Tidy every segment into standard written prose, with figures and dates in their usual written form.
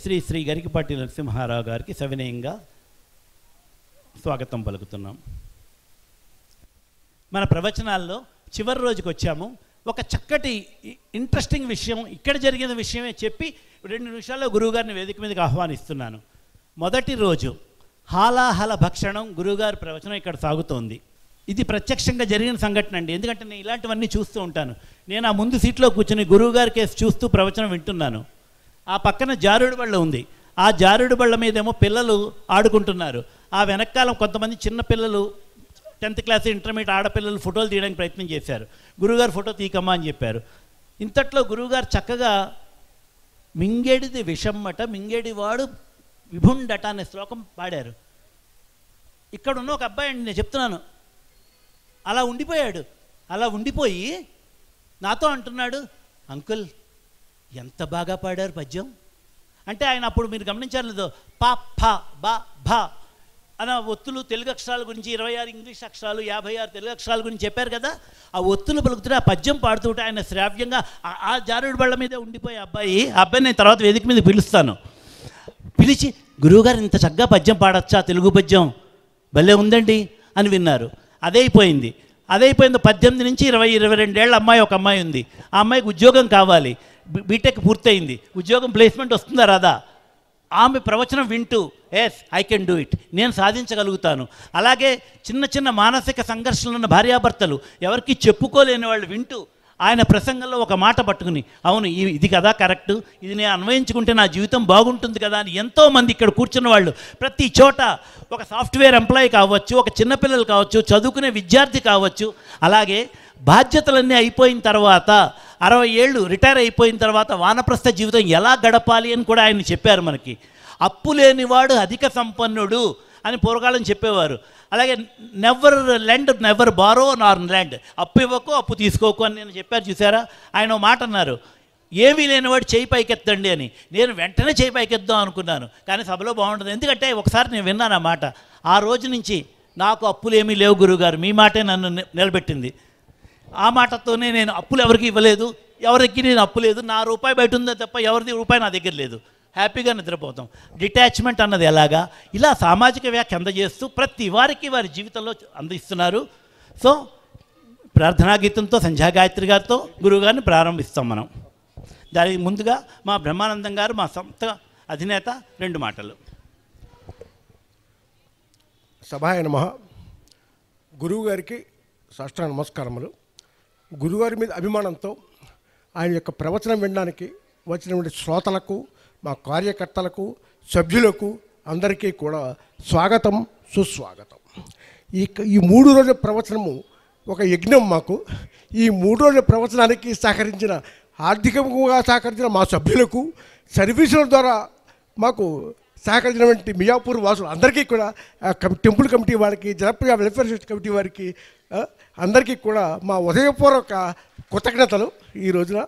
శ్రీ శ్రీ గరికపాటి నరసింహారావు గారికి సవినయంగా స్వాగతం పలుకుతున్నాం. మన ప్రవచనాల్లో చివరి రోజుకి వచ్చాము. ఒక చక్కటి ఇంట్రెస్టింగ్ విషయం, ఇక్కడ జరిగిన విషయమే చెప్పి 2 నిమిషాల్లో గురువుగారిని వేదిక మీదకి ఆహ్వానిస్తున్నాను. మొదటి రోజు హాలాహల భక్షణం గురువుగారి ప్రవచనం ఇక్కడ సాగుతోంది. ఇది ప్రత్యక్షంగా జరిగిన సంఘటన అండి. ఎందుకంటే నేను ఇలాంటివన్నీ చూస్తూ ఉంటాను. నేను ఆ ముందు సీట్లో కూర్చొని గురువుగారి కేసు చూస్తూ ప్రవచనం వింటున్నాను. ఆ పక్కన జారుడు బళ్ళ ఉంది. ఆ జారుడు బళ్ళ మీదేమో పిల్లలు ఆడుకుంటున్నారు. ఆ వెనకాల కొంతమంది చిన్న పిల్లలు 10th క్లాస్ ఇంటర్మీడియట్ ఆడపిల్లలు ఫోటోలు తీయడానికి ప్రయత్నం చేశారు. గురువుగారు ఫోటో తీయకమ్మా అని చెప్పారు. ఇంతట్లో గురువుగారు చక్కగా మింగేడిది విషమ్మట మింగేడివాడు విభుండట అనే శ్లోకం పాడారు. ఇక్కడ ఉన్న ఒక అబ్బాయి అండి, నేను చెప్తున్నాను, అలా ఉండిపోయాడు. అలా ఉండిపోయి నాతో అంటున్నాడు, అంకుల్ ఎంత బాగా పాడారు పద్యం అంటే. ఆయన అప్పుడు మీరు గమనించారు లేదో, పా ఫ బా భా అన్న ఒత్తులు తెలుగు అక్షరాల గురించి 26 ఇంగ్లీష్ అక్షరాలు 56 తెలుగు అక్షరాల గురించి చెప్పారు కదా. ఆ ఒత్తులు పలుకుతుంటే ఆ పద్యం పాడుతుంటే ఆయన శ్రావ్యంగా ఆ జారుడు బళ్ళ మీదే ఉండిపోయే అబ్బాయి. ఆ అబ్బాయి నేను తర్వాత వేదిక మీద పిలుస్తాను. పిలిచి, గురువుగారు ఇంత చక్కగా పద్యం పాడచ్చా, తెలుగు పద్యం భలే ఉందండి అని విన్నారు. అదైపోయింది. 18 నుంచి 22 ఏళ్ళ అమ్మాయి, ఒక అమ్మాయి ఉంది. ఆ అమ్మాయికి ఉద్యోగం కావాలి. బీటెక్ పూర్తయింది. ఉద్యోగం ప్లేస్మెంట్ వస్తుందా రాదా? ఆమె ప్రవచనం వింటూ, yes I can do it, నేను సాధించగలుగుతాను. అలాగే చిన్న చిన్న మానసిక సంఘర్షణలు ఉన్న భార్యాభర్తలు, ఎవరికి చెప్పుకోలేని వాళ్ళు వింటూ ఆయన ప్రసంగంలో ఒక మాట పట్టుకుని, అవును ఇది కదా కరెక్టు, ఇది నేను అన్వయించుకుంటే నా జీవితం బాగుంటుంది కదా అని ఎంతోమంది ఇక్కడ కూర్చున్న వాళ్ళు ప్రతి చోట, ఒక సాఫ్ట్వేర్ ఎంప్లాయీ కావచ్చు, ఒక చిన్నపిల్లలు కావచ్చు, చదువుకునే విద్యార్థి కావచ్చు, అలాగే బాధ్యతలన్నీ అయిపోయిన తర్వాత 60 ఏళ్ళు రిటైర్ అయిపోయిన తర్వాత వానప్రస్థ జీవితం ఎలా గడపాలి అని కూడా ఆయన చెప్పారు మనకి. అప్పు లేనివాడు అధిక సంపన్నుడు అని పూర్వకాలం చెప్పేవారు. అలాగే నెవర్ లెండ్ నెవర్ బారో నార్ ల్యాండ్, అప్పు ఇవ్వకు అప్పు తీసుకోకు అని నేను చెప్పారు చూసారా. ఆయన మాట అన్నారు, ఏమీ లేనివాడు చేయి పైకెత్తండి అని. నేను వెంటనే చేయి పైకెత్దాం అనుకున్నాను, కానీ సభలో బాగుంటుంది. ఎందుకంటే ఒకసారి నేను విన్నాను ఆ మాట. ఆ రోజు నుంచి నాకు అప్పులు ఏమీ లేవు గురువుగారు, మీ మాటే నన్ను నిలబెట్టింది. ఆ మాటతోనే నేను అప్పులు ఎవరికి ఇవ్వలేదు, ఎవరికి నేను అప్పు లేదు, నా రూపాయి బయట ఉందో తప్ప ఎవరిది రూపాయి నా దగ్గర లేదు, హ్యాపీగా నిద్రపోతాం. డిటాచ్మెంట్ అన్నది ఎలాగా, ఇలా సామాజిక వ్యాఖ్య అందజేస్తూ ప్రతి వారికి వారి జీవితంలో అందిస్తున్నారు. సో ప్రార్థనా గీతంతో సంధ్యాగాయత్రి గారితో గురువుగారిని ప్రారంభిస్తాం మనం. దానికి ముందుగా మా బ్రహ్మానందం గారు, మా సంస్థ అధినేత, 2 మాటలు. సభాయ నమః. గురువు గారికి సాష్టాంగ నమస్కారములు. గురువుగారి మీద అభిమానంతో ఆయన యొక్క ప్రవచనం వినడానికి వచ్చినటువంటి శ్రోతలకు, మా కార్యకర్తలకు, సభ్యులకు అందరికీ కూడా స్వాగతం, సుస్వాగతం. ఈ 3 రోజుల ప్రవచనము ఒక యజ్ఞం మాకు. ఈ 3 రోజుల ప్రవచనానికి సహకరించిన, ఆర్థికంగా సహకరించిన మా సభ్యులకు, సర్వీసుల ద్వారా మాకు సహకరించినటువంటి మియాపూర్ వాసులు అందరికీ కూడా, టెంపుల్ కమిటీ వారికి, జనప్రియ వెల్ఫేర్ సొసైటీ కమిటీ వారికి అందరికీ కూడా మా ఉదయపూర్వక కృతజ్ఞతలు. ఈ రోజున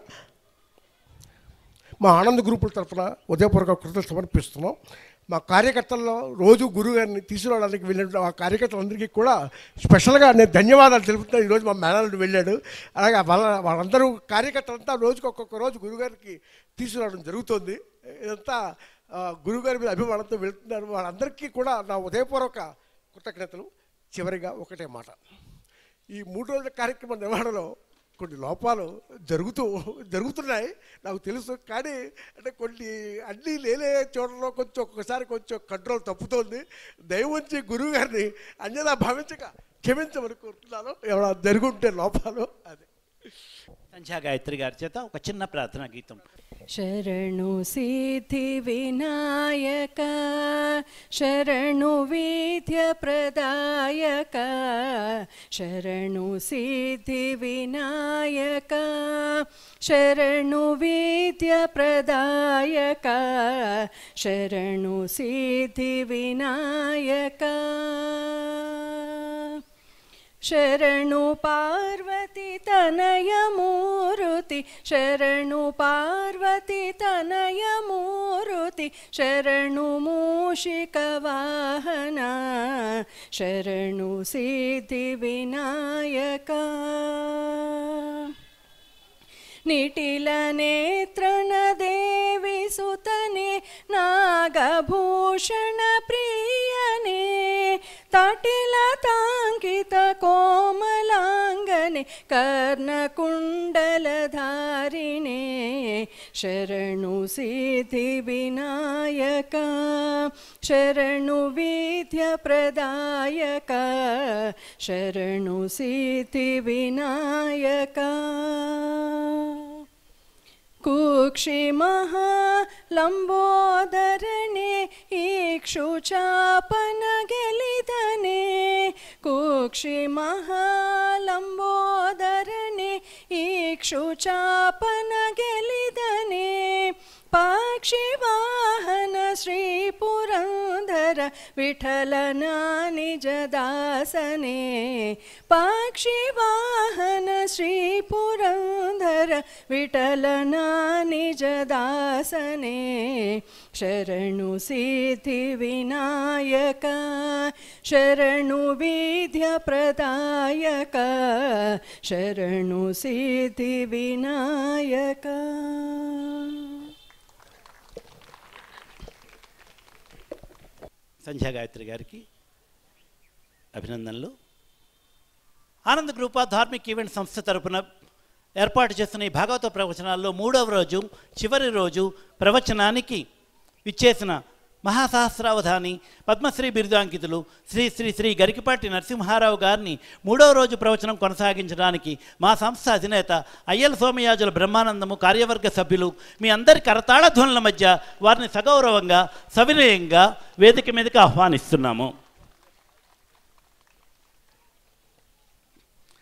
మా ఆనంద్ గ్రూపుల తరఫున ఉదయపూర్వక కృతజ్ఞతలు సమర్పిస్తున్నాం. మా కార్యకర్తల్లో రోజు గురువుగారిని తీసుకురావడానికి వెళ్ళిన ఆ కార్యకర్తలందరికీ కూడా స్పెషల్గా నేను ధన్యవాదాలు తెలుపుతున్నాను. ఈరోజు మా మేనల్లుడు వెళ్ళాడు. అలాగే వాళ్ళందరూ కార్యకర్తలంతా రోజుకి ఒక్కొక్క రోజు గురువుగారికి తీసుకురావడం జరుగుతుంది. ఇదంతా గురువుగారి మీద అభిమానంతో వెళ్తున్నారు. వాళ్ళందరికీ కూడా నా ఉదయపూర్వక కృతజ్ఞతలు. చివరిగా ఒకటే మాట, ఈ 3 రోజుల కార్యక్రమం నిర్వహణలో కొన్ని లోపాలు జరుగుతున్నాయి నాకు తెలుసు. కానీ అంటే కొన్ని అన్నీ లేలే చూడడంలో కొంచెం ఒక్కొక్కసారి కొంచెం కంట్రోల్ తప్పుతోంది. దయవుంచి గురువు గారిని అన్యదా భావించక క్షమించమని కోరుతున్నాను. ఎవరైనా జరుగుంటే లోపాలు. అదే సంధ్యాగాయత్రి గారి చేత ఒక చిన్న ప్రార్థనా గీతం. శరణు సిద్ధి వినాయక, శరణు విద్య ప్రదాయక, శరణు సిద్ధి వినాయక, శరణు విద్య ప్రదాయక, శరణు సిద్ధి వినాయక, శరణు పార్వతి తనయమూర్తి, శరణు పార్వతి తనయమూర్తి, శరణు మూషిక వాహన, శరణు సిద్ధి వినాయక, నిటిల నేత్రన దేవి సుతనే నాగభూషణ ప్రియనే తటిలతాంకిత కోమలాంగనే కర్ణకుండలధారిణే శరణు సిద్ధి వినాయక శరణు విద్య ప్రదాయక శరణు సిద్ధి వినాయక కుక్షి మహాలంబోదరణే ఇక్షుచాపన గెలిదనే కుక్షి మహాలంబోదరణే ఇక్షుచాపన గెలిదనే పక్షివాహన శ్రీ పురంధర విఠలనా నిజదాసనే పక్షివాహన శ్రీ పురంధర విఠలనా నిజదాసనే శరణు సిద్ధి వినాయక శరణు విద్య ప్రదాయక శరణు సిద్ధి వినాయక. సంధ్యా గాయత్రి గారికి అభినందనలు. Anand group of Dharmik event సంస్థ తరపున ఏర్పాటు చేస్తున్న ఈ భాగవత ప్రవచనాల్లో 3వ రోజు చివరి రోజు ప్రవచనానికి విచ్చేసిన మహాసహస్రావధాని పద్మశ్రీ బిరుదాంకితులు శ్రీ శ్రీ శ్రీ గరికిపాటి నరసింహారావు గారిని 3వ రోజు ప్రవచనం కొనసాగించడానికి మా సంస్థ అధినేత అయ్యల సోమయాజుల బ్రహ్మానందము కార్యవర్గ సభ్యులు మీ అందరి కరతాళ ధ్వనుల మధ్య వారిని సగౌరవంగా సవినయంగా వేదిక మీదకి ఆహ్వానిస్తున్నాము.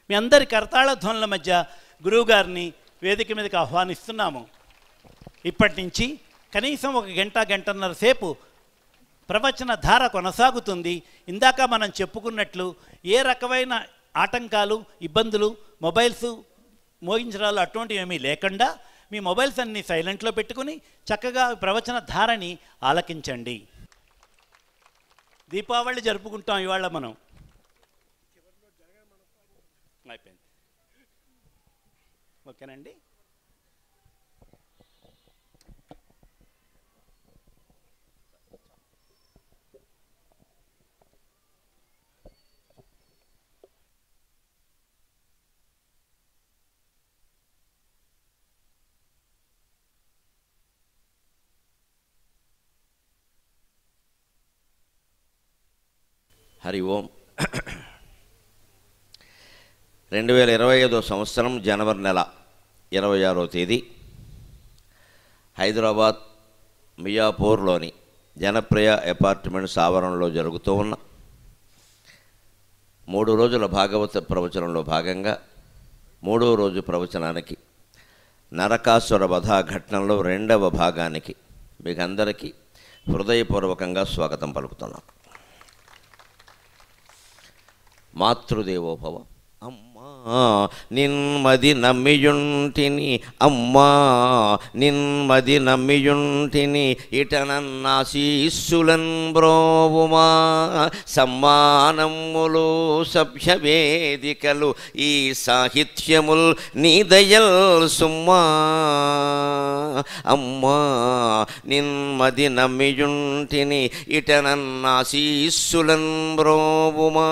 మీ అందరి కరతాళ ధ్వనుల మధ్య గురువుగారిని వేదిక మీదకి ఆహ్వానిస్తున్నాము. ఇప్పటి నుంచి కనీసం 1 గంట గంటన్నర సేపు ప్రవచన ధార కొనసాగుతుంది. ఇందాక మనం చెప్పుకున్నట్లు ఏ రకమైన ఆటంకాలు ఇబ్బందులు మొబైల్స్ మోగించడాలు అటువంటివి ఏమీ లేకుండా మీ మొబైల్స్ అన్నీ సైలెంట్లో పెట్టుకుని చక్కగా ప్రవచన ధారని ఆలకించండి. దీపావళి జరుపుకుంటాం ఇవాళ మనం. అయిపోయింది. ఓకేనండి. హరి ఓం. 2025 సంవత్సరం జనవరి నెల 26వ తేదీ హైదరాబాద్ మియాపూర్లోని జనప్రియ అపార్ట్మెంట్స్ ఆవరణలో జరుగుతూ ఉన్న 3 రోజుల భాగవత ప్రవచనంలో భాగంగా 3వ రోజు ప్రవచనానికి నరకాసుర వధ ఘట్టంలో 2వ భాగానికి మీకు అందరికీ హృదయపూర్వకంగా స్వాగతం పలుకుతున్నాను. మాతృదేవోభవ. అమ్మా నిన్మది నమ్మియుంటిని, అమ్మా నిన్మది నమ్మియుంటిని, ఇటనన్నాశీస్సులన్ బ్రోవుమా, సమ్మానములు సభ్యవేదికలు ఈ సాహిత్యముల్ నీదయల్ సుమ్మా, అమ్మా నిన్మది నమ్మియుంటిని, ఇటనన్నాశీస్సులన్ బ్రోవుమా,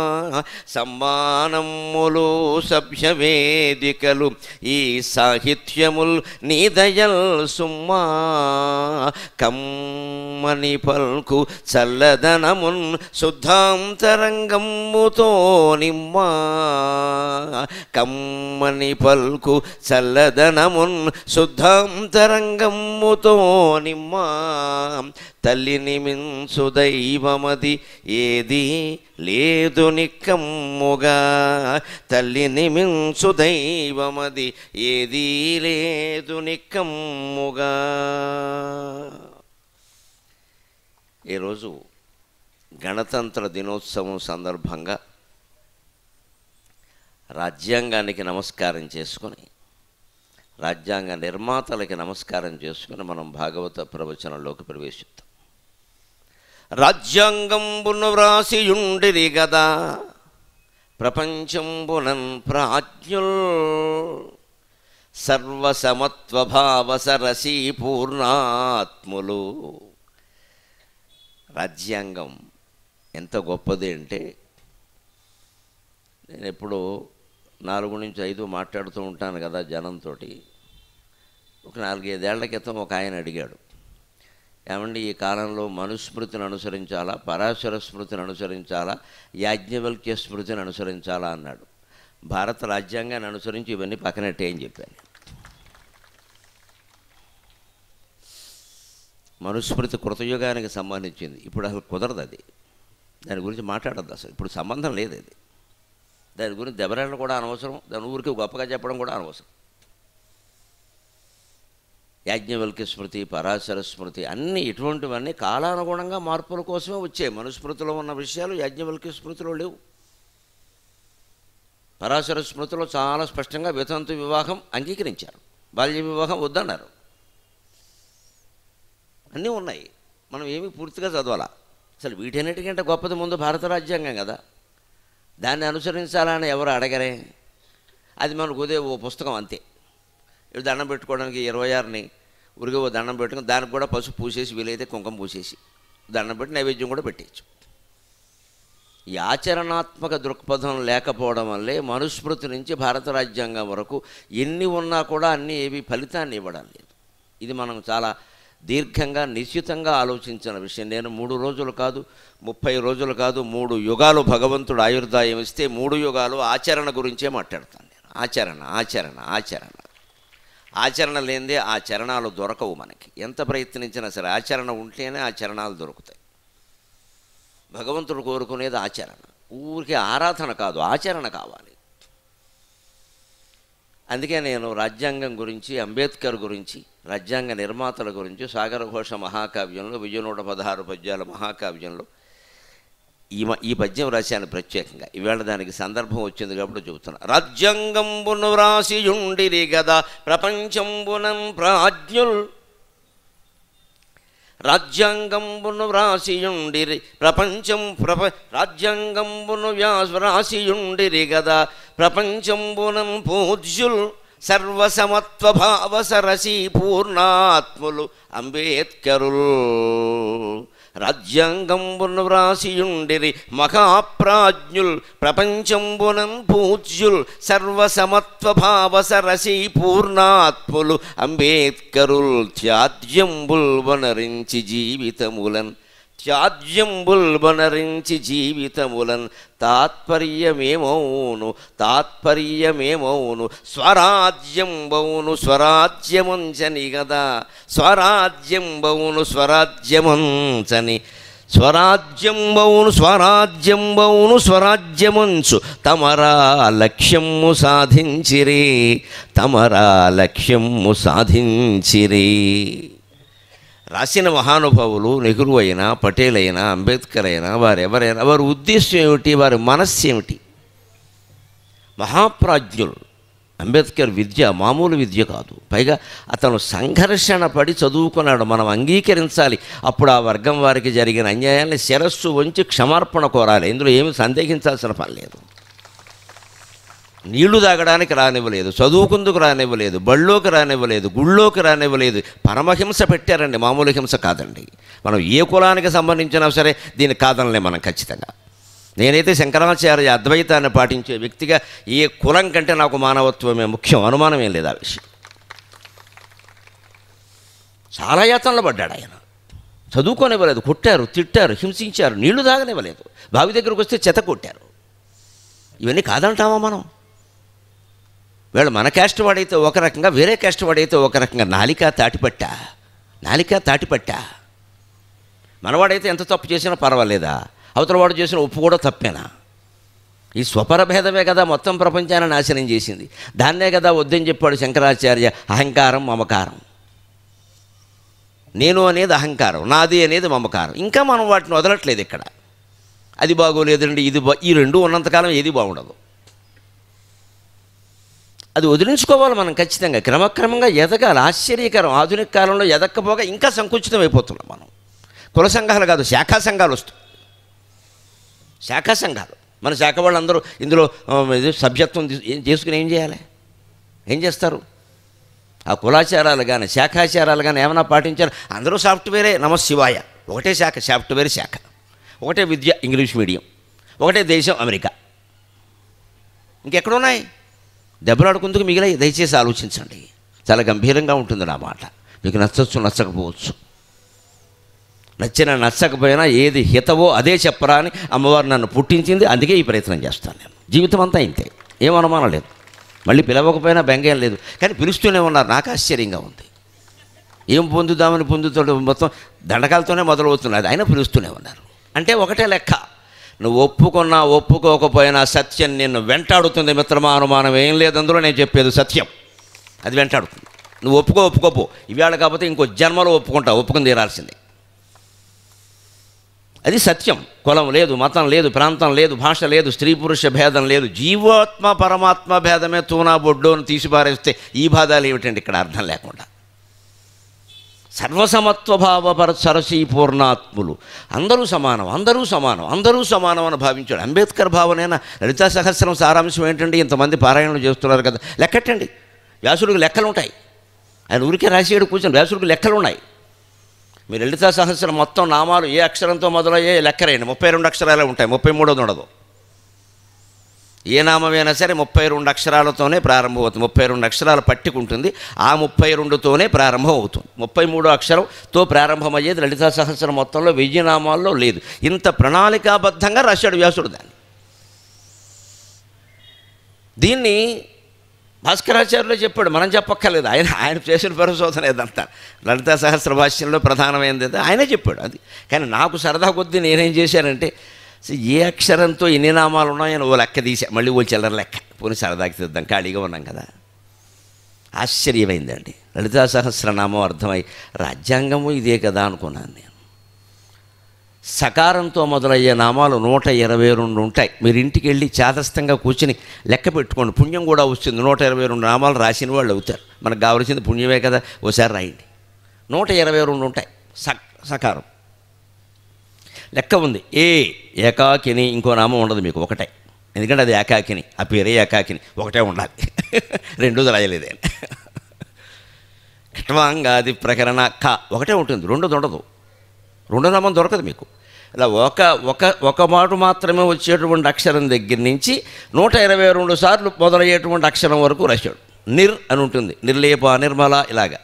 సమ్మానములు సభ్యవేదికలు ఈ సాహిత్యముల్ నీదయల్ సుమ్మా, కమ్మని పల్కు చల్లదనమున్ శుద్ధాంతరంగముతో నిమ్మా, కమ్మని పల్కు చల్లదనమున్ శుద్ధాంతరంగముతో నిమ్మా, తల్లిని మించు దైవమది ఏది లేదు నిక్కమ్ముగా, తల్లిని మించు దైవమది ఏదీ లేదు నిక్కమ్ముగా. ఈరోజు గణతంత్ర దినోత్సవం సందర్భంగా రాజ్యాంగానికి నమస్కారం చేసుకొని, రాజ్యాంగ నిర్మాతలకి నమస్కారం చేసుకుని మనం భాగవత ప్రవచనంలోకి ప్రవేశిద్దాం. రాజ్యాంగంబును వ్రాసియుండిరి గదా ప్రపంచంబునన్ ప్రాజ్ఞుల్, సర్వసమత్వభావ సరసీ పూర్ణాత్ములు రాజ్యాంగం ఎంత గొప్పది అంటే, నేను ఎప్పుడు 4 నుంచి 5 మాట్లాడుతూ ఉంటాను కదా జనంతో. ఒక 4-5 ఏళ్ల క్రితం ఒక ఆయన అడిగాడు, ఏమండి ఈ కాలంలో మనుస్మృతిని అనుసరించాలా, పరాశర స్మృతిని అనుసరించాలా, యాజ్ఞవల్క్య స్మృతిని అనుసరించాలా అన్నాడు. భారత రాజ్యాంగాన్ని అనుసరించి ఇవన్నీ పక్కనట్టే అని చెప్పాను. మనుస్మృతి కృతయుగానికి సంబంధించింది. ఇప్పుడు అసలు కుదరదు, అది దాని గురించి మాట్లాడద్దు, అసలు ఇప్పుడు సంబంధం లేదు. అది దాని గురించి దెబ్బలాడడం కూడా అనవసరం, దాని ఊరికి గొప్పగా చెప్పడం కూడా అనవసరం. యాజ్ఞవల్క్య స్మృతి, పరాశర స్మృతి అన్నీ ఇటువంటివన్నీ కాలానుగుణంగా మార్పుల కోసమే వచ్చాయి. మనుస్మృతిలో ఉన్న విషయాలు యాజ్ఞవల్క్య స్మృతిలో లేవు. పరాశర స్మృతిలో చాలా స్పష్టంగా వితంతు వివాహం అంగీకరించారు, బాల్య వివాహం వద్దన్నారు. అన్నీ ఉన్నాయి, మనం ఏమీ పూర్తిగా చదవాలా. అసలు వీటన్నిటికంటే గొప్పది ముందు భారత రాజ్యాంగం కదా, దాన్ని అనుసరించాలని ఎవరు అడగరే. అది మనకు ఉదే ఓ పుస్తకం అంతే. ఇప్పుడు దండం పెట్టుకోవడానికి 26ని ఊరికే ఓ దండం పెట్టుకుని దానికి కూడా పసుపు పూసేసి, వీలైతే కుంకుమ పూసేసి దండం పెట్టి నైవేద్యం కూడా పెట్టేయచ్చు. ఈ ఆచరణాత్మక దృక్పథం లేకపోవడం వల్లే మనుస్మృతి నుంచి భారత రాజ్యాంగం వరకు ఎన్ని ఉన్నా కూడా అన్నీ ఏవి ఫలితాన్ని ఇవ్వడం లేదు. ఇది మనం చాలా దీర్ఘంగా నిశ్చితంగా ఆలోచించిన విషయం. నేను 3 రోజులు కాదు, 30 రోజులు కాదు, 3 యుగాలు భగవంతుడు ఆయుర్దాయం ఇస్తే 3 యుగాలు ఆచరణ గురించే మాట్లాడతాను నేను. ఆచరణ ఆచరణ ఆచరణ ఆచరణ లేనిదే ఆ చరణాలు దొరకవు మనకి. ఎంత ప్రయత్నించినా సరే ఆచరణ ఉంటేనే ఆ చరణాలు దొరుకుతాయి. భగవంతుడు కోరుకునేది ఆచరణ, ఊరికే ఆరాధన కాదు, ఆచరణ కావాలి. అందుకే నేను రాజ్యాంగం గురించి, అంబేద్కర్ గురించి, రాజ్యాంగ నిర్మాతల గురించి సాగరఘోష మహాకావ్యంలో 1116 పద్యాల మహాకావ్యంలో ఈ పద్యం రాశాను ప్రత్యేకంగా. ఈవేళ దానికి సందర్భం వచ్చింది కాబట్టి చెబుతున్నా. రాజ్యాంగంబును వ్రాసియుండిరి గదా ప్రపంచంబునం ప్రాజ్ఞుల్, రాజ్యాంగంబును వ్రాసియుండిరి రాజ్యాంగంబును వ్రాసియుండిరి గదా ప్రపంచంబునం పూజ్యుల్, సర్వసమత్వభావసరసి పూర్ణాత్ములు అంబేద్కరుల్. రాజ్యాంగంబును వ్రాసియుండిరి మహాప్రాజ్ఞుల్, ప్రపంచంబునం పూజ్యుల్, సర్వసమత్వభావసరసి పూర్ణాత్ములు అంబేద్కరుల్. త్యాజ్యంబుల్ వనరించి జీవితములన్, త్యాజ్యంబుల్ వనరించి జీవితములన్, తాత్పర్యమేమౌను తాత్పర్యమేమౌను, స్వరాజ్యంబౌను స్వరాజ్యముంచని గదా, స్వరాజ్యంబౌను స్వరాజ్యముంచని, స్వరాజ్యంబౌను స్వరాజ్యంబౌను స్వరాజ్యముంచు, తమరా లక్ష్యము సాధించిరే, తమరా లక్ష్యము సాధించిరే. రాసిన మహానుభావులు నెహ్రూ అయినా, పటేల్ అయినా, అంబేద్కర్ అయినా, వారెవరైనా వారి ఉద్దేశం ఏమిటి, వారి మనస్సు ఏమిటి? మహాప్రాజ్ఞులు. అంబేద్కర్ విద్య మామూలు విద్య కాదు, పైగా అతను సంఘర్షణ పడి చదువుకున్నాడు. మనం అంగీకరించాలి. అప్పుడు ఆ వర్గం వారికి జరిగిన అన్యాయాన్ని శిరస్సు వంచి క్షమార్పణ కోరాలి. ఇందులో ఏమీ సందేహించాల్సిన పని లేదు. నీళ్లు తాగడానికి రానివ్వలేదు, చదువుకుందుకు రానివ్వలేదు, బళ్ళోకి రానివ్వలేదు, గుళ్ళోకి రానివ్వలేదు. పరమహింస పెట్టారండి, మామూలు హింస కాదండి. మనం ఏ కులానికి సంబంధించినా సరే దీన్ని కాదనలే మనం ఖచ్చితంగా. నేనైతే శంకరాచార్య అద్వైతాన్ని పాటించే వ్యక్తిగా ఏ కులం కంటే నాకు మానవత్వమే ముఖ్యం, అనుమానం ఏం లేదు ఆ విషయం. చాలా యాతనలు పడ్డాడు ఆయన. చదువుకోనివ్వలేదు, కొట్టారు, తిట్టారు, హింసించారు, నీళ్లు తాగనివ్వలేదు, బావి దగ్గరకు వస్తే చెత్త కొట్టారు. ఇవన్నీ కాదంటామా మనం? వీళ్ళు మన క్యాస్ట్ వాడైతే ఒక రకంగా, వేరే క్యాస్ట్ వాడైతే ఒక రకంగా. నాలిక తాటిపట్టా. మనవాడైతే ఎంత తప్పు చేసినా పర్వాలేదా? అవతల వాడు చేసిన ఉప్పు కూడా తప్పేనా? ఈ స్వపరభేదమే కదా మొత్తం ప్రపంచాన్ని నాశనం చేసింది. దాన్నే కదా వద్దని చెప్పాడు శంకరాచార్య. అహంకారం, మమకారం. నేను అనేది అహంకారం, నాది అనేది మమకారం. ఇంకా మనం వాటిని వదలట్లేదు ఇక్కడ. అది బాగోలేదండి, ఈ రెండు ఉన్నంతకాలం ఏది బాగుండదు. అది వదిలించుకోవాలి మనం ఖచ్చితంగా. క్రమక్రమంగా ఎదగాలి. ఆశ్చర్యకరం, ఆధునిక కాలంలో ఎదక్కపోగా ఇంకా సంకుచితం అయిపోతున్నాం మనం. కుల సంఘాలు కాదు, శాఖా సంఘాలు వస్తాయి. శాఖా సంఘాలు, మన శాఖ వాళ్ళందరూ ఇందులో సభ్యత్వం చేసుకుని ఏం చేయాలి? ఏం చేస్తారు? ఆ కులాచారాలు కానీ శాఖాచారాలు కానీ ఏమైనా పాటించారు? అందరూ సాఫ్ట్వేరే, నమః శివాయ. ఒకటే శాఖ, సాఫ్ట్వేర్ శాఖ, ఒకటే విద్య ఇంగ్లీష్ మీడియం, ఒకటే దేశం అమెరికా. ఇంకెక్కడున్నాయి? దెబ్బలాడుకుందుకు మిగిలాయి. దయచేసి ఆలోచించండి. చాలా గంభీరంగా ఉంటుంది నా మాట. మీకు నచ్చచ్చు, నచ్చకపోవచ్చు. నచ్చినా నచ్చకపోయినా ఏది హితవో అదే చెప్పరా అని అమ్మవారు నన్ను పుట్టించింది. అందుకే ఈ ప్రయత్నం చేస్తాను నేను. జీవితం అంతా ఇంతే, ఏం అనుమానం లేదు. మళ్ళీ పిలవకపోయినా బెంగేం లేదు. కానీ పిలుస్తూనే ఉన్నారు. నాకు ఆశ్చర్యంగా ఉంది. ఏం పొందుదామని పొందుతాడు, మొత్తం దండకాలతోనే మొదలవుతున్నది, అయినా పిలుస్తూనే ఉన్నారు. అంటే ఒకటే లెక్క, నువ్వు ఒప్పుకున్నా ఒప్పుకోకపోయినా సత్యం నిన్ను వెంటాడుతుంది మిత్రమా. అనుమానం ఏం లేదు అందులో. నేను చెప్పేది సత్యం, అది వెంటాడుతుంది. నువ్వు ఒప్పుకోపో, ఇవాళ కాకపోతే ఇంకో జన్మలో ఒప్పుకుంటావు, ఒప్పుకుని తీరాల్సిందే. అది సత్యం. కులం లేదు, మతం లేదు, ప్రాంతం లేదు, భాష లేదు, స్త్రీ పురుష భేదం లేదు. జీవాత్మ పరమాత్మ భేదమే తూనా బొడ్డోని తీసిపారేస్తే ఈ బాధాలు ఏమిటండి ఇక్కడ అర్థం లేకుండా. సర్వసమత్వభావ సరసీ పూర్ణాత్ములు, అందరూ సమానం, అందరూ సమానం, అందరూ సమానం అని భావించాడు. అంబేద్కర్ భావనైనా లలితా సహస్రం సారాంశం ఏంటండి? ఇంతమంది పారాయణలు చేస్తున్నారు కదా, లెక్కట్టండి. వ్యాసుడికి లెక్కలు ఉంటాయి. ఆయన ఊరికే రాసేడు కూర్చొని, వ్యాసుడికి లెక్కలు ఉన్నాయి. మీరు లలితా సహస్రం మొత్తం నామాలు ఏ అక్షరంతో మొదలయ్యే లెక్కరేయండి, 32 అక్షరాలే ఉంటాయి, 33 ఉండదు. ఏ నామమైనా సరే 32 అక్షరాలతోనే ప్రారంభమవుతుంది. 32 అక్షరాలు పట్టుకుంటుంది, ఆ 32తోనే ప్రారంభం అవుతుంది. 33 అక్షరంతో ప్రారంభమయ్యేది లలితా సహస్రం మొత్తంలో 1000 నామాల్లో లేదు. ఇంత ప్రణాళికాబద్ధంగా రాశాడు వ్యాసుడు దాన్ని. దీన్ని భాస్కరాచార్యులు చెప్పాడు, మనం చెప్పక్కర్లేదు. ఆయన చేసిన పరిశోధన ఏదంతా లలితా సహస్ర భాష్యంలో ప్రధానమైనది ఆయనే చెప్పాడు. అది కానీ నాకు సరదా కొద్దీ నేనేం చేశానంటే, ఏ అక్షరంతో ఎన్ని నామాలు ఉన్నాయని ఓ లెక్క తీసా, మళ్ళీ ఓ చిల్లర లెక్క, పోనీ సరదాకి తీద్దాం, ఖాళీగా ఉన్నాం కదా. ఆశ్చర్యమైందండి. లలితా సహస్రనామం అర్థమై రాజ్యాంగము ఇదే కదా అనుకున్నాను నేను. సకారంతో మొదలయ్యే నామాలు 122 ఉంటాయి. మీరు ఇంటికి వెళ్ళి చాదస్తంగా కూర్చుని లెక్క పెట్టుకోండి, పుణ్యం కూడా వస్తుంది. 122 నామాలు రాసిన వాళ్ళు అవుతారు. మనకు కావలసింది పుణ్యమే కదా, ఓసారి రాయండి. 122 ఉంటాయి సకారం. లెక్క ఉంది. ఏకాకిని, ఇంకో నామం ఉండదు మీకు, ఒకటే. ఎందుకంటే అది ఏకాకిని, ఆ పేరే ఏకాకిని, ఒకటే ఉండాలి. రెండోది రాయలేదే. ఖట్వాంగాది ప్రకరణ ఒకటే ఉంటుంది, రెండోది ఉండదు. రెండో నామం దొరకదు మీకు. ఇలా ఒక మాట మాత్రమే వచ్చేటువంటి అక్షరం దగ్గర నుంచి 122 సార్లు మొదలయ్యేటువంటి అక్షరం వరకు రాశాడు. నిర్ అని ఉంటుంది, నిర్లేప, నిర్మల, ఇలాగా.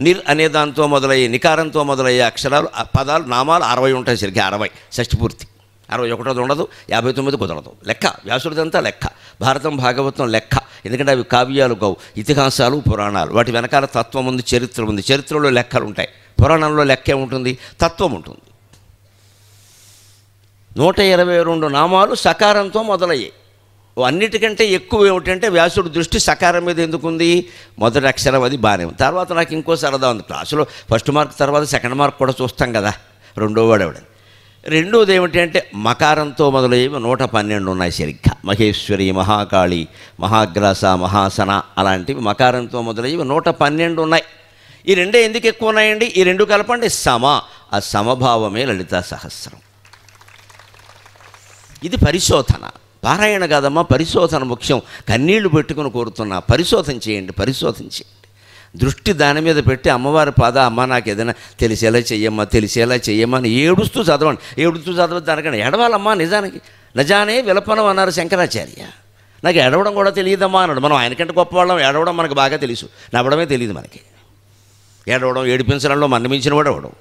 నిర్ అనే దాంతో మొదలయ్యే, నికారంతో మొదలయ్యే అక్షరాలు, పదాలు, నామాలు 60 ఉంటాయి. సరిగ్గా 60 షష్ఠిపూర్తి. 61 ఉండదు, 59 కుదరదు. లెక్క వ్యాసుడిదంతా లెక్క. భారతం, భాగవతం లెక్క. ఎందుకంటే అవి కావ్యాలు కావు, ఇతిహాసాలు, పురాణాలు. వాటి వెనకాల తత్వం ఉంది, చరిత్ర ఉంది. చరిత్రలో లెక్కలు ఉంటాయి, పురాణంలో లెక్కే ఉంటుంది, తత్వం ఉంటుంది. 122 నామాలు సకారంతో మొదలయ్యాయి. అన్నిటికంటే ఎక్కువ ఏమిటంటే వ్యాసుడు దృష్టి సకారం మీద ఎందుకుంది? మొదటి అక్షరం అది బాగానే ఉంది. తర్వాత నాకు ఇంకో సరదా ఉంది. క్లాసులో ఫస్ట్ మార్క్ తర్వాత సెకండ్ మార్క్ కూడా చూస్తాం కదా, రెండో వాడేవాడు. రెండోది ఏమిటి అంటే మకారంతో మొదలయ్యేవి 112 ఉన్నాయి సరిగ్గా. మహేశ్వరి, మహాకాళి, మహాగ్రాస, మహాసన అలాంటివి మకారంతో మొదలయ్యేవి 112 ఉన్నాయి. ఈ రెండే ఎందుకు ఎక్కువ ఉన్నాయండి? ఈ రెండు కలపండి సమ. ఆ సమభావమే లలితా సహస్రం. ఇది పరిశోధన, పారాయణ కాదమ్మా, పరిశోధన ముఖ్యం. కన్నీళ్లు పెట్టుకుని కోరుతున్నా, పరిశోధన చేయండి, పరిశోధన చేయండి. దృష్టి దాని మీద పెట్టి అమ్మవారి పాద, అమ్మ నాకు ఏదైనా తెలిసేలా చెయ్యమ్మా, తెలిసేలా చెయ్యమ్మా అని ఏడుస్తూ చదవండి. ఏడుస్తూ చదవద్దు దానికన్నా ఎడవాలమ్మా. నిజానికి నజానే విలపనం అన్నారు శంకరాచార్య. నాకు ఎడవడం కూడా తెలియదమ్మా అన్నాడు. మనం ఆయనకంటే గొప్పవాళ్ళం, ఎడవడం మనకు బాగా తెలుసు, నవ్వడమే తెలియదు మనకి. ఏడవడం, ఏడిపించడంలో మన్నమించిన వాడు అవడం.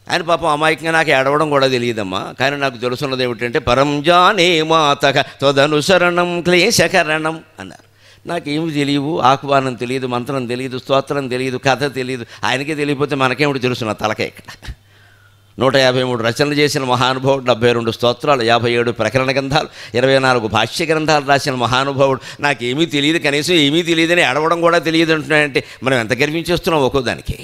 ఆయన పాపం అమాయకంగా నాకు ఏడవడం కూడా తెలియదమ్మా, కానీ నాకు తెలుసున్నది ఏమిటంటే పరంజానే మాతక త్వదనుసరణం క్లేశకరణం అన్నారు. నాకేమి తెలియవు, ఆహ్వానం తెలియదు, మంత్రం తెలియదు, స్తోత్రం తెలియదు, కథ తెలియదు. ఆయనకే తెలియకపోతే మనకేమిటి తెలుసు? నా తలకే ఇక్కడ. 153 రచనలు చేసిన మహానుభావుడు, 72 స్తోత్రాలు, 57 ప్రకరణ గ్రంథాలు, 24 భాష్య గ్రంథాలు రాసిన మహానుభావుడు. నాకేమీ తెలియదు, కనీసం ఏమీ తెలియదని ఏడవడం కూడా తెలియదు అంటున్నాడంటే మనం ఎంత గర్వించేస్తున్నాం ఒక్కోదానికి.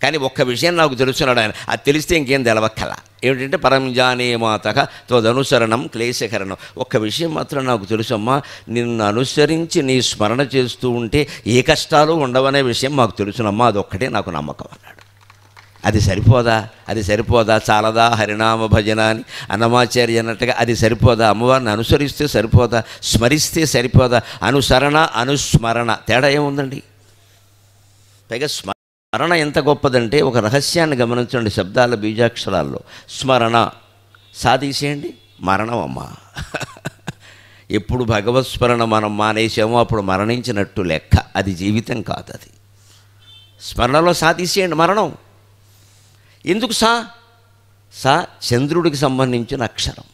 కానీ ఒక్క విషయం నాకు తెలుసున్నాడు ఆయన, అది తెలిస్తే ఇంకేం తెలవక్కల. ఏమిటంటే పరంజానే మాతక త్వదనుసరణం క్లేశకరణం. ఒక్క విషయం మాత్రం నాకు తెలుసమ్మా, నిన్ను అనుసరించి నీ స్మరణ చేస్తూ ఉంటే ఏ కష్టాలు ఉండవనే విషయం మాకు తెలుసునమ్మా, అదొక్కటే నాకు నమ్మకం అన్నాడు. అది సరిపోదా? అది సరిపోదా? చాలదా హరినామ భజన అని అన్నమాచార్య అన్నట్టుగా అది సరిపోదా? అమ్మవారిని అనుసరిస్తే సరిపోదా? స్మరిస్తే సరిపోదా? అనుసరణ, అనుస్మరణ తేడా ఏముందండి? పైగా స్మరణ ఎంత గొప్పదంటే ఒక రహస్యాన్ని గమనించండి. శబ్దాల బీజాక్షరాల్లో స్మరణ సాధీసేయండి, మరణం అమ్మా. ఎప్పుడు భగవత్ స్మరణ మనం మానేసామో అప్పుడు మరణించినట్టు లెక్క. అది జీవితం కాదు. అది స్మరణలో సాధీసేయండి, మరణం. ఎందుకు సా చంద్రుడికి సంబంధించిన అక్షరం.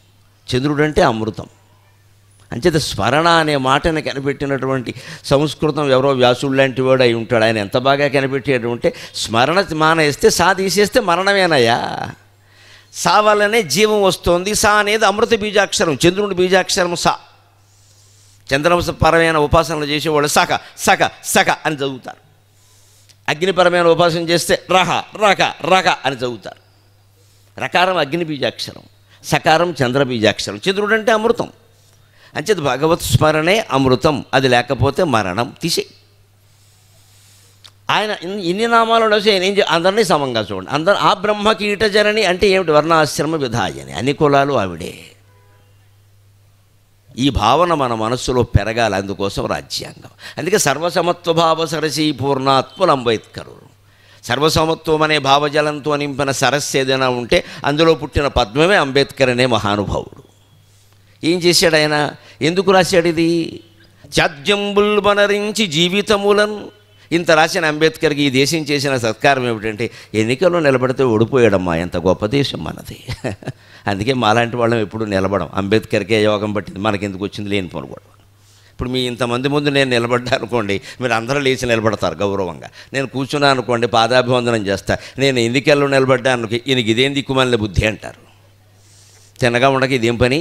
చంద్రుడు అంటే అమృతం. అంచేత స్మరణ అనే మాటను కనిపెట్టినటువంటి సంస్కృతం ఎవరో వ్యాసుడు లాంటి వాడు అయి ఉంటాడు. ఆయన ఎంత బాగా కనిపెట్టేటంటే స్మరణ మానేస్తే సా తీసేస్తే మరణమేనయ్యా. సా వల్లనే జీవం వస్తుంది. సా అనేది అమృత బీజాక్షరం, చంద్రుడి బీజాక్షరం సా. చంద్రపరమైన ఉపాసనలు చేసేవాళ్ళు సక సక సక అని చదువుతారు. అగ్నిపరమైన ఉపాసన చేస్తే రహ రక రక అని చదువుతారు. రకారం అగ్ని బీజాక్షరం, సకారం చంద్ర బీజాక్షరం. చంద్రుడు అంటే అమృతం. అంచేత భగవత్ స్మరణే అమృతం. అది లేకపోతే మరణం. తీసే ఆయన ఇన్ని నామాలు అందరినీ సమంగా చూడండి. అందరు ఆ బ్రహ్మ కీటజరణి అంటే ఏమిటి? వర్ణాశ్రమ విధాయని, అన్ని కులాలు ఆవిడే. ఈ భావన మన మనస్సులో పెరగాలి. అందుకోసం రాజ్యాంగం. అందుకే సర్వసమత్వ భావ సరసీ పూర్ణాత్ములు అంబేద్కరు. సర్వసమత్వం అనే భావజలంతో నింపిన సరస్సు ఏదైనా ఉంటే అందులో పుట్టిన పద్మమే అంబేద్కర్ అనే మహానుభావుడు. ఏం చేశాడు ఆయన? ఎందుకు రాశాడు ఇది? త్యాజ్యంబుల్ బనరించి జీవితములను. ఇంత రాసిన అంబేద్కర్కి ఈ దేశం చేసిన సత్కారం ఏమిటంటే ఎన్నికల్లో నిలబడితే ఓడిపోయాడమ్మా. ఎంత గొప్ప దేశం మనది. అందుకే మాలాంటి వాళ్ళం ఎప్పుడు నిలబడం. అంబేద్కర్కే యోగం పట్టింది, మనకెందుకు వచ్చింది లేని పనుకోవడం. ఇప్పుడు మీ ఇంతమంది ముందు నేను నిలబడ్డా అనుకోండి, మీరు అందరూ లేచి నిలబడతారు గౌరవంగా. నేను కూర్చున్నా అనుకోండి, పాదాభివందనం చేస్తా. నేను ఎన్నికల్లో నిలబడ్డా అనుకో, ఈయనకి ఇదేం దిక్కుమాలిన బుద్ధి అంటారు. తిన్నగా ఉండక ఇదేం పని.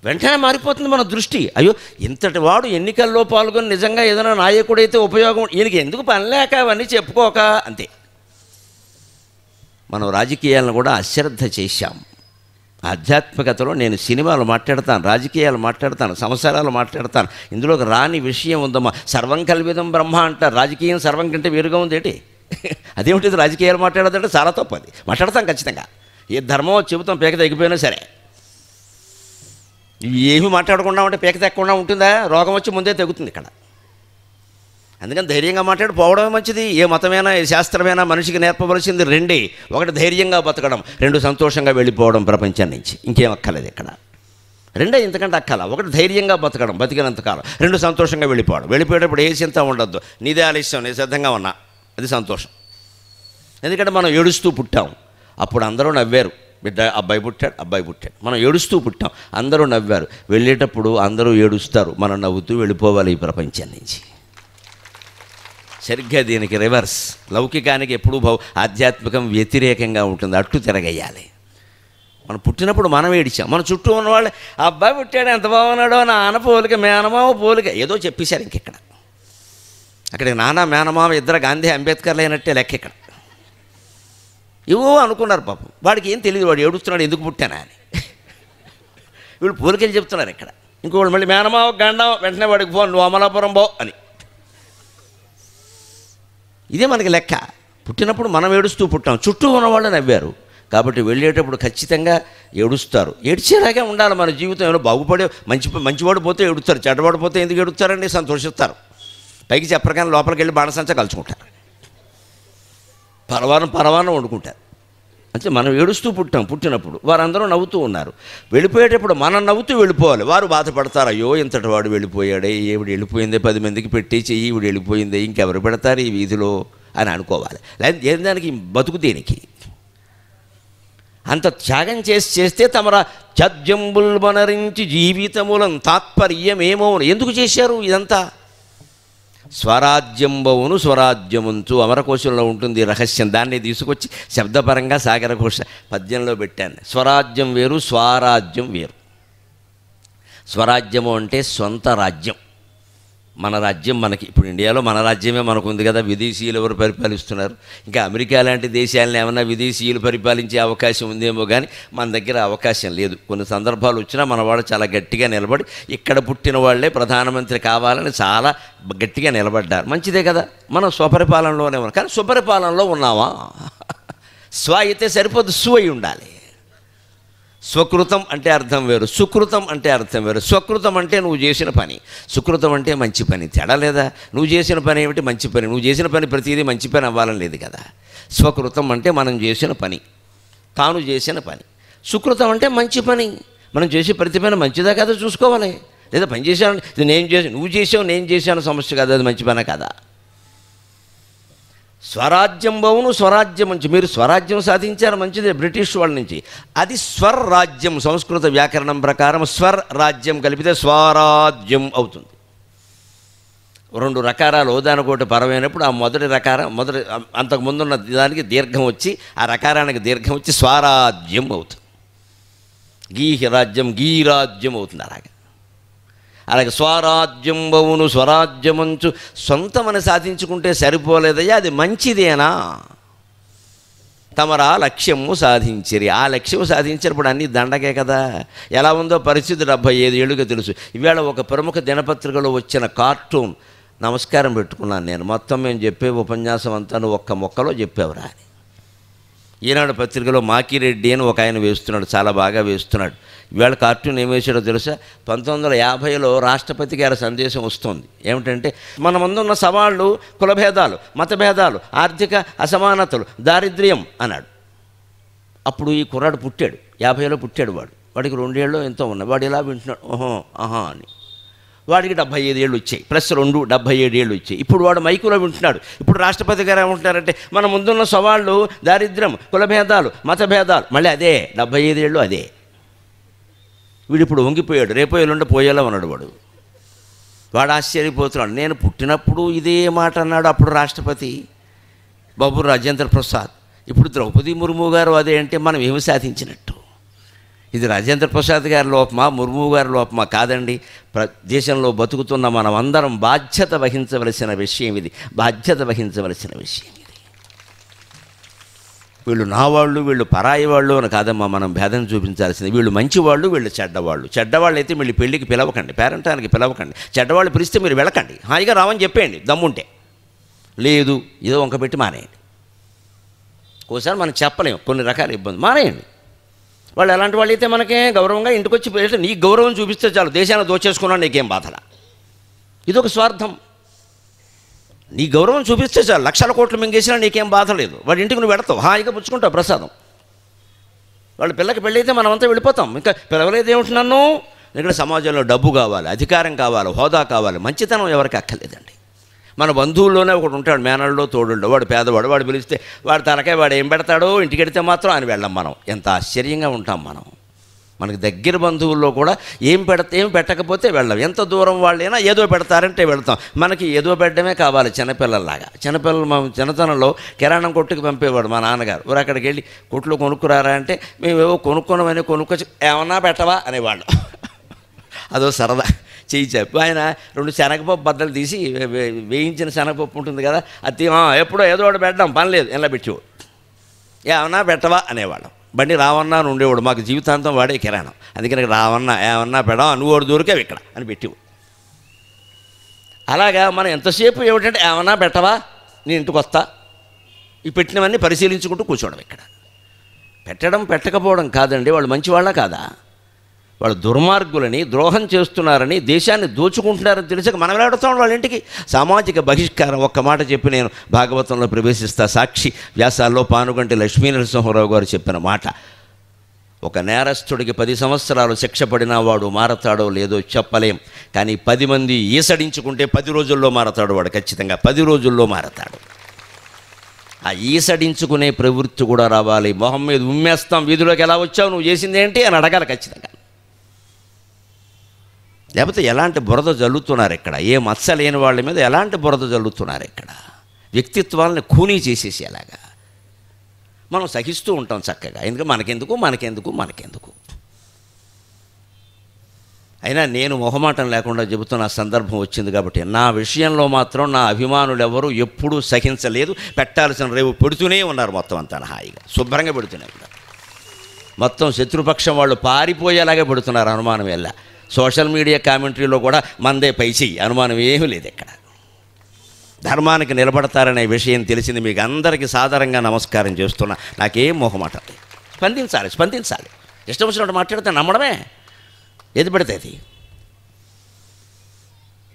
వెంటనే మారిపోతుంది మన దృష్టి. అయ్యో ఇంతటి వాడు ఎన్నికల్లో పాల్గొని నిజంగా ఏదైనా నాయకుడైతే ఉపయోగం, ఈయనకి ఎందుకు పని లేక అవన్నీ చెప్పుకోక అంతే. మనం రాజకీయాలను కూడా అశ్రద్ధ చేశాం. ఆధ్యాత్మికతలో నేను సినిమాలు మాట్లాడతాను, రాజకీయాలు మాట్లాడతాను, సంసారాలు మాట్లాడతాను. ఇందులోకి రాని విషయం ఉందమ్మా. సర్వం కల్విదం బ్రహ్మ అంటారు. రాజకీయం సర్వం కంటే వేరుగా ఉంది ఏంటి? అదేమిటి రాజకీయాలు మాట్లాడదంటే చాలా తప్పది. మాట్లాడతాం ఖచ్చితంగా. ఏ ధర్మమో చెబుతాం, పేక తగ్గిపోయినా సరే. ఏమి మాట్లాడకుండా ఉంటే పేక తెక్కకుండా ఉంటుందా? రోగం వచ్చి ముందే తెగుతుంది ఇక్కడ. అందుకని ధైర్యంగా మాట్లాడి పోవడమే మంచిది. ఏ మతమైనా ఏ శాస్త్రమైనా మనిషికి నేర్పవలసింది రెండే. ఒకటి ధైర్యంగా బతకడం, రెండు సంతోషంగా వెళ్ళిపోవడం ప్రపంచం నుంచి. ఇంకేం అక్కర్లేదు ఇక్కడ. రెండే, ఇంతకంటే అక్కల. ఒకటి ధైర్యంగా బతకడం, బతికినంతకాలం. రెండు సంతోషంగా వెళ్ళిపోవడం. వెళ్ళిపోయేటప్పుడు ఏ చింత ఉండద్దు. నీదే ఆలస్యం, నేను సిద్ధంగా ఉన్నా, అది సంతోషం. ఎందుకంటే మనం ఏడుస్తూ పుట్టాం. అప్పుడు అందరూ నవ్వారు, బిడ్డ అబ్బాయి పుట్టాడు. మనం ఏడుస్తూ పుట్టాం, అందరూ నవ్వారు. వెళ్ళేటప్పుడు అందరూ ఏడుస్తారు, మనం నవ్వుతూ వెళ్ళిపోవాలి ఈ ప్రపంచం నుంచి. సరిగ్గా దీనికి రివర్స్. లౌకికానికి ఎప్పుడూ ఆధ్యాత్మికం వ్యతిరేకంగా ఉంటుంది. అట్టు తిరగేయాలి. మనం పుట్టినప్పుడు మనం ఏడిచాం. మన చుట్టూ ఉన్నవాళ్ళు అబ్బాయి పుట్టాడు, ఎంత బాగున్నాడో, నాన్న పోలిక, మేనమామ పోలిక, ఏదో చెప్పేశారు. ఇంకెక్కడ అక్కడికి నాన్న మేనమామ ఇద్దరు గాంధీ అంబేద్కర్లు అయినట్టే లెక్క. ఇక్కడ ఏవో అనుకున్నారు పాపం. వాడికి ఏం తెలియదు, వాడు ఏడుస్తున్నాడు ఎందుకు పుట్టానా అని. వీళ్ళు పోలికలు చెప్తున్నారు ఇక్కడ. ఇంకోళ్ళు మళ్ళీ మేనమావ గండం, వెంటనే వాడికి ఫోన్, నువ్వు అమలాపురం బో అని. ఇదే మనకి లెక్క. పుట్టినప్పుడు మనం ఏడుస్తూ పుట్టాం, చుట్టూ ఉన్నవాళ్ళు నవ్వారు. కాబట్టి వెళ్ళేటప్పుడు ఖచ్చితంగా ఏడుస్తారు. ఏడ్చేలాగే ఉండాలి మన జీవితం. ఏమైనా బాగుపడే మంచివాడు పోతే ఏడుస్తారు, చెడ్డవాడు పోతే ఎందుకు ఏడుస్తారండి? సంతోషిస్తారు. పైకి చెప్పరగానే లోపలికి వెళ్ళి బాణసంచ కలుచుకుంటారు, పరవానం వండుకుంటారు. అంటే మనం ఏడుస్తూ పుట్టినప్పుడు వారందరూ నవ్వుతూ ఉన్నారు. వెళ్ళిపోయేటప్పుడు మనం నవ్వుతూ వెళ్ళిపోవాలి. వారు బాధపడతారు, అయ్యో ఇంతటి వాడు వెళ్ళిపోయాడే, ఈవిడ వెళ్ళిపోయిందే, 10 మందికి పెట్టి చెయ్యి, ఈవిడ వెళ్ళిపోయిందే, ఇంకెవరు పెడతారు ఈ వీధిలో అని అనుకోవాలి. లేదా ఏం దానికి బతుకు దేనికి? అంత త్యాగం చేస్తే తమర త్యాజ్యంబుల్ వనరించి జీవితములను తాత్పర్యమేమో. ఎందుకు చేశారు ఇదంతా? స్వరాజ్యంబవును స్వరాజ్యముంచు అమరకోశంలో ఉంటుంది రహస్యం. దాన్ని తీసుకొచ్చి శబ్దపరంగా సాగరకోశ పద్యంలో పెట్టాను. స్వరాజ్యం వేరు, స్వరాజ్యం వేరు. స్వరాజ్యము అంటే సొంత రాజ్యం. మన రాజ్యం మనకి. ఇప్పుడు ఇండియాలో మన రాజ్యమే మనకు ఉంది కదా. విదేశీయులు ఎవరు పరిపాలిస్తున్నారు? ఇంకా అమెరికా లాంటి దేశాలను ఏమన్నా విదేశీయులు పరిపాలించే అవకాశం ఉందేమో కానీ మన దగ్గర అవకాశం లేదు. కొన్ని సందర్భాలు వచ్చినా మన వాళ్ళు చాలా గట్టిగా నిలబడి ఇక్కడ పుట్టిన వాళ్ళే ప్రధానమంత్రి కావాలని చాలా గట్టిగా నిలబడ్డారు. మంచిదే కదా. మనం స్వపరిపాలనలోనే ఉన్నాం. కానీ స్వపరిపాలనలో ఉన్నావా? స్వ అయితే సరిపోదు, సు అయి ఉండాలి. స్వకృతం అంటే అర్థం వేరు, సుకృతం అంటే అర్థం వేరు. స్వకృతం అంటే నువ్వు చేసిన పని, సుకృతం అంటే మంచి పని. తేడా లేదా? నువ్వు చేసిన పని ఏమిటి? మంచి పని. నువ్వు చేసిన పని ప్రతిదీ మంచి పని అవ్వాలని లేదు కదా. స్వకృతం అంటే మనం చేసిన పని, తాను చేసిన పని. సుకృతం అంటే మంచి పని, మనం చేసే ప్రతి పని మంచిదా కదా చూసుకోవాలి. లేదా పని చేశాను, ఇది నేను చేసి నువ్వు చేసావు నేను చేశాను సమస్య కదా, అది మంచి పని కదా. స్వరాజ్యం బవును స్వరాజ్యం మంచి. మీరు స్వరాజ్యం సాధించారు, మంచిదే, బ్రిటిష్ వాళ్ళ నుంచి. అది స్వరాజ్యం. సంస్కృత వ్యాకరణం ప్రకారం స్వరాజ్యం కలిపితే స్వరాజ్యం అవుతుంది. రెండు రకారాలు దానికోటి పరమైనప్పుడు ఆ మొదటి రకారం అంతకుముందున్న దానికి దీర్ఘం వచ్చి ఆ రకారానికి దీర్ఘం వచ్చి స్వరాజ్యం అవుతుంది. గీహి రాజ్యం గీరాజ్యం అవుతుంది. అలాగే స్వరాజ్యం బవును స్వరాజ్యమంచు. సొంతమని సాధించుకుంటే సరిపోలేదయ్యా, అది మంచిదేనా? తమరా లక్ష్యము సాధించిరి. ఆ లక్ష్యం సాధించినప్పుడు అన్నీ దండగే కదా. ఎలా ఉందో పరిస్థితి 75 ఏళ్ళుగా తెలుసు. ఈవేళ ఒక ప్రముఖ దినపత్రికలో వచ్చిన కార్టూన్, నమస్కారం పెట్టుకున్నాను నేను, మొత్తం మేము చెప్పే ఉపన్యాసం అంతా నువ్వు ఒక్క మొక్కలో చెప్పేవరా అని. ఈనాడు పత్రికలో మాకిరెడ్డి అని ఒక ఆయన వేస్తున్నాడు, చాలా బాగా వేస్తున్నాడు. ఈవేళ కార్టూన్ ఏం వేసాడో తెలుసా? 1950లో రాష్ట్రపతి గారి సందేశం వస్తుంది. ఏమిటంటే, మన ముందున్న సవాళ్ళు కులభేదాలు, మతభేదాలు, ఆర్థిక అసమానతలు, దారిద్ర్యం అన్నాడు. అప్పుడు ఈ కుర్రాడు పుట్టాడు, 50లో పుట్టాడు. వాడికి 2 ఏళ్ళు ఎంతో ఉన్నాయి. వాడు ఇలా వింటున్నాడు, ఓహో ఆహా అని. వాడికి 75 ఏళ్ళు వచ్చాయి, +2 77 ఏళ్ళు వచ్చాయి. ఇప్పుడు వాడు మైకులో వింటున్నాడు. ఇప్పుడు రాష్ట్రపతి గారు ఏమంటున్నారంటే, మన ముందున్న సవాళ్ళు దారిద్ర్యం, కులభేదాలు, మతభేదాలు, మళ్ళీ అదే 75 ఏళ్ళు అదే. వీడు ఇప్పుడు వంగిపోయాడు, రేపో ఎల్లుండి పోయేలా ఉన్నాడు వాడు ఆశ్చర్యపోతున్నాడు. నేను పుట్టినప్పుడు ఇదే మాట అన్నాడు అప్పుడు రాష్ట్రపతి బాబు రాజేంద్ర ప్రసాద్. ఇప్పుడు ద్రౌపది ముర్ము గారు అదే అంటే మనం ఏమి సాధించినట్టు? ఇది రాజేంద్ర ప్రసాద్ గారి లోపమా, ముర్ము గారి లోపమా? కాదండి. దేశంలో బతుకుతున్న మనం అందరం బాధ్యత వహించవలసిన విషయం ఇది, బాధ్యత వహించవలసిన విషయం ఇది. వీళ్ళు నా వాళ్ళు, వీళ్ళు పరాయి వాళ్ళు అని కాదమ్మా మనం భేదం చూపించాల్సింది. వీళ్ళు మంచివాళ్ళు, వీళ్ళు చెడ్డవాళ్ళు. చెడ్డవాళ్ళు అయితే వీళ్ళు పెళ్ళికి పిలవకండి, పేరంటానికి పిలవకండి. చెడ్డవాళ్ళు పిలిస్తే మీరు వెళ్ళకండి, హాయిగా రావని చెప్పేయండి దమ్ముంటే. లేదు ఏదో వంక పెట్టి మానేయండి. ఒకసారి మనం చెప్పలేము, కొన్ని రకాల ఇబ్బంది, మానేయండి. వాళ్ళు ఎలాంటి వాళ్ళు అయితే మనకే గౌరవంగా ఇంటికి వచ్చి పేరు నీకు గౌరవం చూపిస్తే చాలు, దేశాన్ని దోచేసుకున్నాను నీకేం బాధలా. ఇదొక స్వార్థం. నీ గౌరవం చూపిస్తే చాలు, లక్షల కోట్లు మింగేసినా నీకేం బాధ లేదు. వాడి ఇంటికి నువ్వు వెడతావు, హాయిగా పుచ్చుకుంటావు ప్రసాదం. వాళ్ళ పిల్లకి పెళ్ళి అయితే మనమంతా వెళ్ళిపోతాం. ఇంకా పిలవలేదు ఏమిటి? ఇక్కడ సమాజంలో డబ్బు కావాలి, అధికారం కావాలి, హోదా కావాలి, మంచితనం ఎవరికి అక్కర్లేదండి. మన బంధువుల్లోనే ఒకడు ఉంటాడు, మేనల్లో తోడుండో, వాడు పేదవాడు, వాడు పిలిస్తే వాడు తలకాయ వాడు ఏం పెడతాడో ఇంటికి వెడితే మాత్రం అని వెళ్ళాం మనం. ఎంత ఆశ్చర్యంగా ఉంటాం మనం. మనకి దగ్గర బంధువుల్లో కూడా ఏం పెట్టకపోతే వెళ్ళాం. ఎంత దూరం వాళ్ళైనా ఏదో పెడతారంటే వెళ్తాం. మనకి ఏదో పెట్టడమే కావాలి, చిన్నపిల్లల్లాగా. చిన్నపిల్లలు మా చిన్నతనంలో కిరాణం కొట్టుకు పంపేవాడు మా నాన్నగారు. ఊరు అక్కడికి వెళ్ళి కొట్లు కొనుక్కురారా అంటే మేమేవో కొనుక్కోవని కొనుక్కొచ్చి ఏమన్నా పెట్టవా అనేవాళ్ళు. అదో సరదా. చేయి చెప్పు ఆయన 2 శనగపప్పు బద్దలు తీసి, వేయించిన శనగపప్పు ఉంటుంది కదా, అది ఎప్పుడో ఏదో ఒకటి పెట్టడం పని లేదు, ఎలా పెట్టేవాడు. ఏమన్నా పెట్టవా అనేవాళ్ళం. బండి రావన్నా అని ఉండేవాడు, మాకు జీవితాంతం వాడే కిరాణం. అందుకని రావన్నా ఏమన్నా పెడవా, నువ్వు వాడు దొరికావు ఇక్కడ అని పెట్టేవాడు. అలాగా మనం ఎంతసేపు ఏమిటంటే ఏమన్నా పెట్టవా, నేను ఇంటికి వస్తా, ఈ పెట్టినవన్నీ పరిశీలించుకుంటూ కూర్చోవడం. ఇక్కడ పెట్టడం పెట్టకపోవడం కాదండి. వాళ్ళు మంచివాళ్ళ కాదా? వాళ్ళు దుర్మార్గులని, ద్రోహం చేస్తున్నారని, దేశాన్ని దోచుకుంటున్నారని తెలిసాక మనం వెళ్ళాడుతాం వాళ్ళ ఇంటికి. సామాజిక బహిష్కారం. ఒక్క మాట చెప్పి నేను భాగవతంలో ప్రవేశిస్తా. సాక్షి వ్యాసాల్లో పానుగంటి లక్ష్మీనరసింహారావు గారు చెప్పిన మాట. ఒక నేరస్తుడికి 10 సంవత్సరాలు శిక్ష పడినా వాడు మారతాడో లేదో చెప్పలేం. కానీ 10 మంది ఈసడించుకుంటే 10 రోజుల్లో మారతాడు వాడు, ఖచ్చితంగా 10 రోజుల్లో మారతాడు. ఆ ఈసడించుకునే ప్రవృత్తి కూడా రావాలి. మొహం మీద ఉమ్మేస్తాం, వీధిలోకి ఎలా వచ్చావు, నువ్వు చేసింది ఏంటి అని అడగాలి ఖచ్చితంగా. లేకపోతే ఎలాంటి బురద జల్లుతున్నారు ఇక్కడ, ఏ మచ్చ లేని వాళ్ళ మీద ఎలాంటి బురద జల్లుతున్నారు ఇక్కడ. వ్యక్తిత్వాలని ఖూనీ చేసేసి అలాగా మనం సహిస్తూ ఉంటాం చక్కగా. ఎందుకంటే మనకెందుకు. అయినా నేను మొహమాటం లేకుండా చెబుతున్న సందర్భం వచ్చింది కాబట్టి నా విషయంలో మాత్రం నా అభిమానులు ఎవరు ఎప్పుడూ సహించలేదు. పెట్టాల్సిన రేవు పెడుతూనే ఉన్నారు, మొత్తం అంతా హాయిగా శుభ్రంగా పెడుతూనే ఉన్నారు. మొత్తం శత్రుపక్షం వాళ్ళు పారిపోయేలాగే పెడుతున్నారు, అనుమానం వెళ్ళా. సోషల్ మీడియా కామెంటరీలో కూడా మందే పైచేయి, అనుమానం ఏమీ లేదు. ఇక్కడ ధర్మానికి నిలబడతారనే విషయం తెలిసింది. మీకు అందరికీ సాదరంగా నమస్కారం చేస్తున్నా. నాకేం మొహమాట. స్పందించాలి. ఇష్టం వచ్చినట్టు మాట్లాడితే నమ్మడమే, ఏది పడితే అది.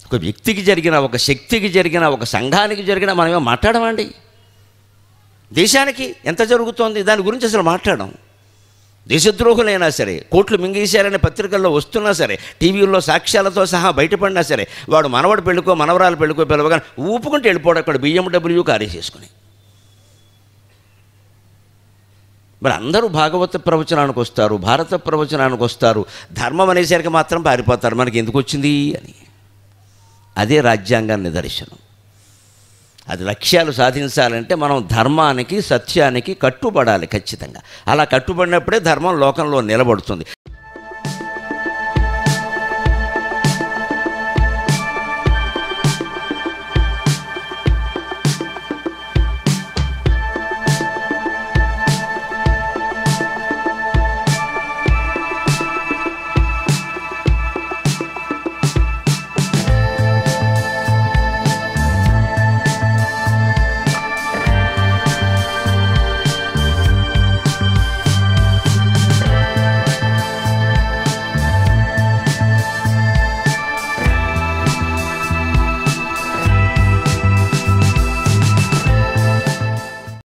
ఒక వ్యక్తికి జరిగిన, ఒక శక్తికి జరిగిన, ఒక సంఘానికి జరిగిన మనమేమో మాట్లాడమండి. దేశానికి ఎంత జరుగుతోంది దాని గురించి అసలు మాట్లాడడం. దేశద్రోహులైనా సరే, కోట్లు మింగేశారనే పత్రికల్లో వస్తున్నా సరే, టీవీల్లో సాక్ష్యాలతో సహా బయటపడినా సరే, వాడు మనవడు పెళ్ళికో మనవరాలు పెళ్ళికో పిలవగానే ఊపుకుంటూ వెళ్ళిపోవడం అక్కడ BMW కారీ చేసుకుని. మరి అందరూ భాగవత ప్రవచనానికి వస్తారు, భారత ప్రవచనానికి వస్తారు, ధర్మం అనేసరికి మాత్రం పారిపోతారు, మనకి ఎందుకు వచ్చింది అని. అదే రాజ్యాంగం నిదర్శనం. అది లక్ష్యాలు సాధించాలంటే మనం ధర్మానికి, సత్యానికి కట్టుబడాలి ఖచ్చితంగా. అలా కట్టుబడినప్పుడే ధర్మం లోకంలో నిలబడుతుంది.